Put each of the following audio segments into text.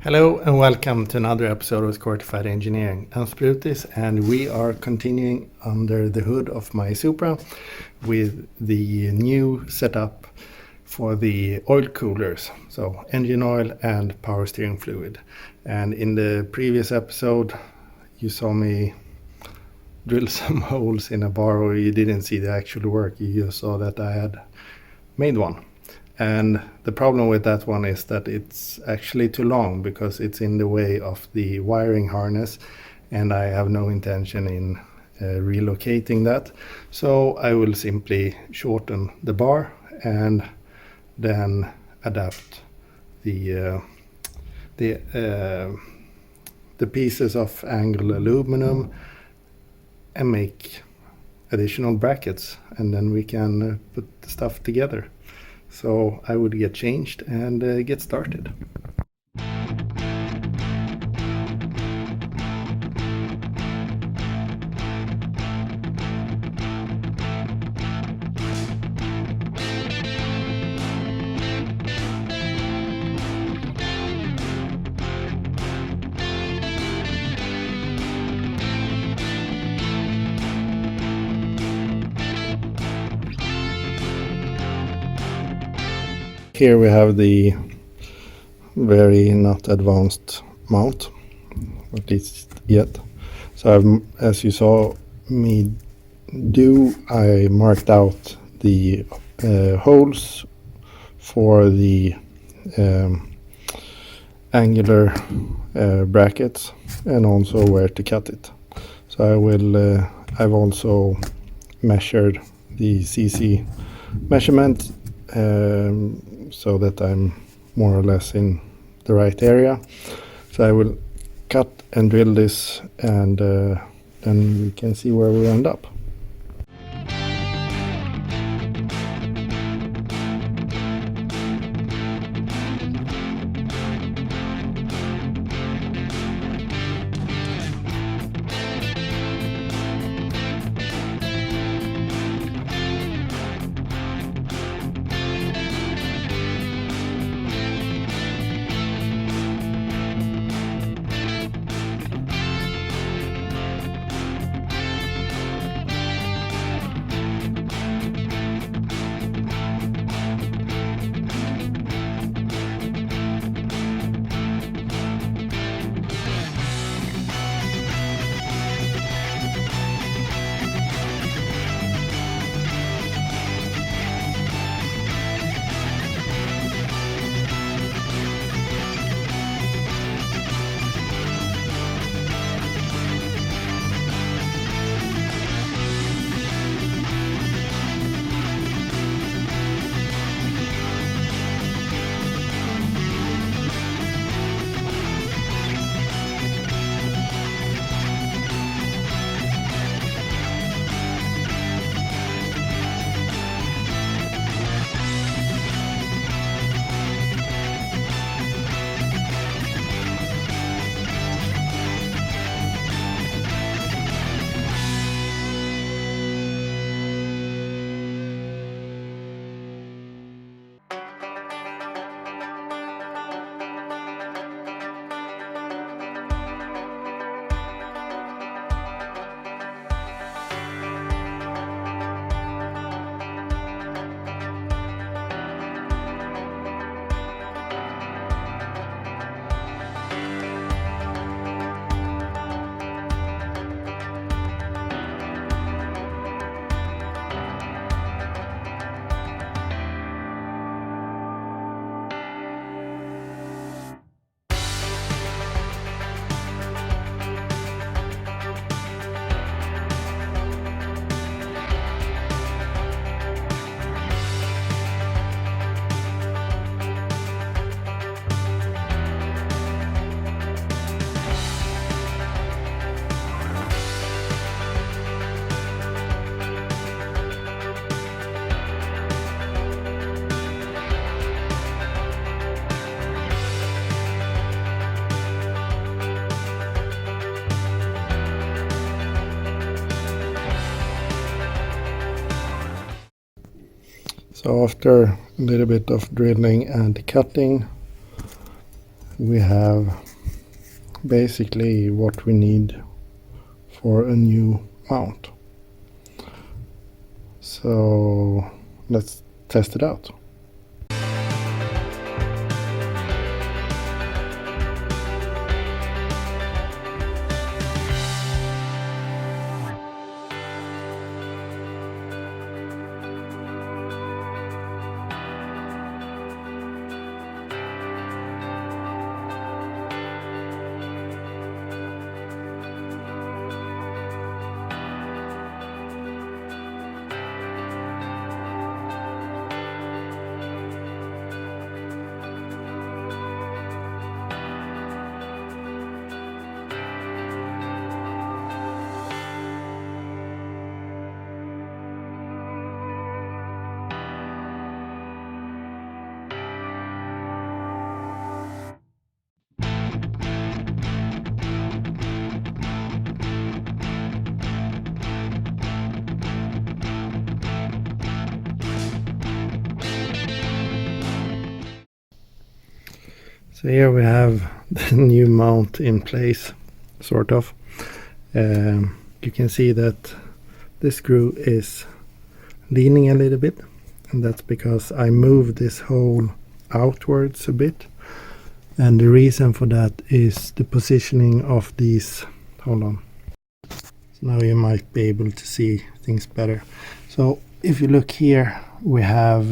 Hello and welcome to another episode of SqEngineering. I'm Sprutis and we are continuing under the hood of my Supra with the new setup for the oil coolers, so engine oil and power steering fluid. And in the previous episode you saw me drill some holes in a bar where you didn't see the actual work, you just saw that I had made one. And the problem with that one is that it's actually too long because it's in the way of the wiring harness, and I have no intention in relocating that. So I will simply shorten the bar and then adapt the pieces of angled aluminum and make additional brackets, and then we can put the stuff together. So I would get changed and get started. Here we have the very not advanced mount, at least yet. So as you saw me do, I marked out the holes for the angular brackets and also where to cut it. So I will I've also measured the CC measurement so that I'm more or less in the right area. So I will cut and drill this, and then we can see where we end up. So after a little bit of drilling and cutting, we have basically what we need for a new mount. So let's test it out. So here we have the new mount in place, sort of. You can see that the screw is leaning a little bit, and that's because I moved this hole outwards a bit. And the reason for that is the positioning of these. Hold on. So now you might be able to see things better. So if you look here, we have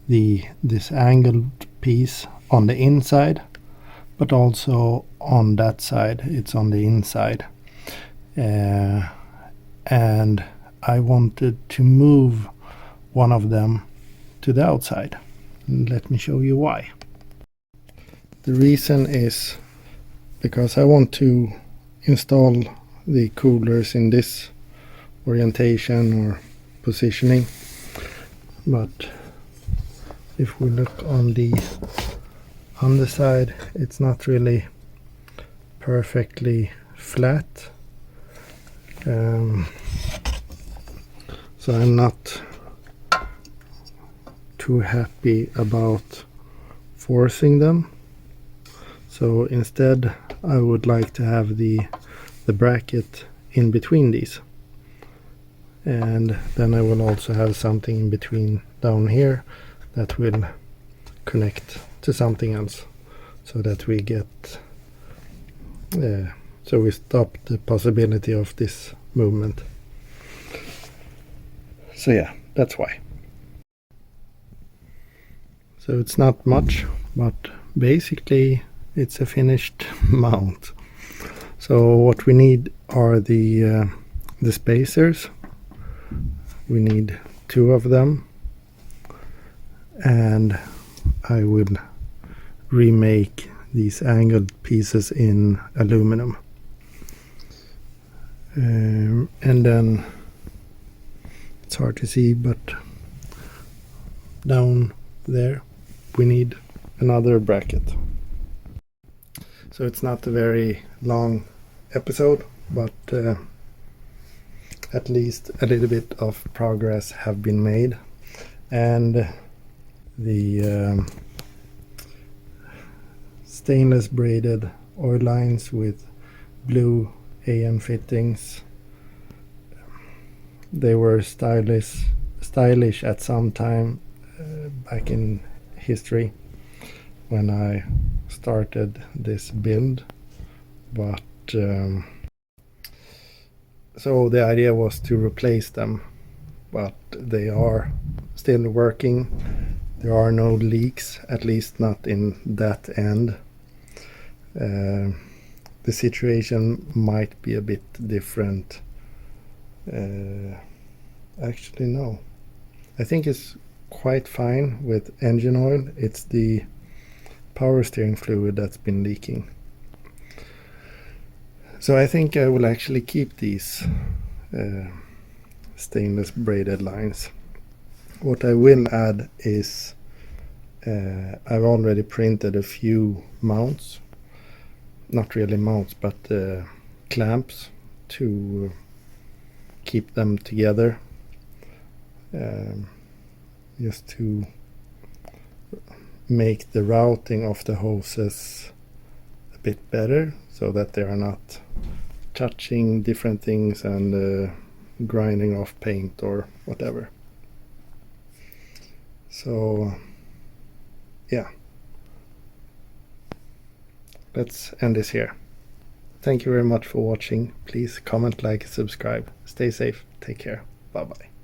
this angled piece on the inside, but also on that side it's on the inside, and I wanted to move one of them to the outside. Let me show you why. The reason is because I want to install the coolers in this orientation or positioning, but if we look on the underside, it's not really perfectly flat, so I'm not too happy about forcing them. So instead I would like to have the bracket in between these, and then I will also have something in between down here that will connect to something else, so that we get so we stop the possibility of this movement. So yeah, that's why. So it's not much, but basically it's a finished mount. So what we need are the spacers. We need 2 of them, and I will remake these angled pieces in aluminum, and then it's hard to see, but down there we need another bracket. So it's not a very long episode, but at least a little bit of progress have been made, and the stainless braided oil lines with blue AN fittings, they were stylish at some time back in history when I started this build, but so the idea was to replace them, but they are still working. There are no leaks, at least not in that end. The situation might be a bit different. Actually no, I think it's quite fine with engine oil. It's the power steering fluid that's been leaking. So I think I will actually keep these stainless braided lines. What I will add is I've already printed a few mounts, not really mounts, but clamps to keep them together, just to make the routing of the hoses bit better, so that they are not touching different things and grinding off paint or whatever. So yeah, let's end this here. Thank you very much for watching. Please comment, like, subscribe. Stay safe. Take care. Bye bye.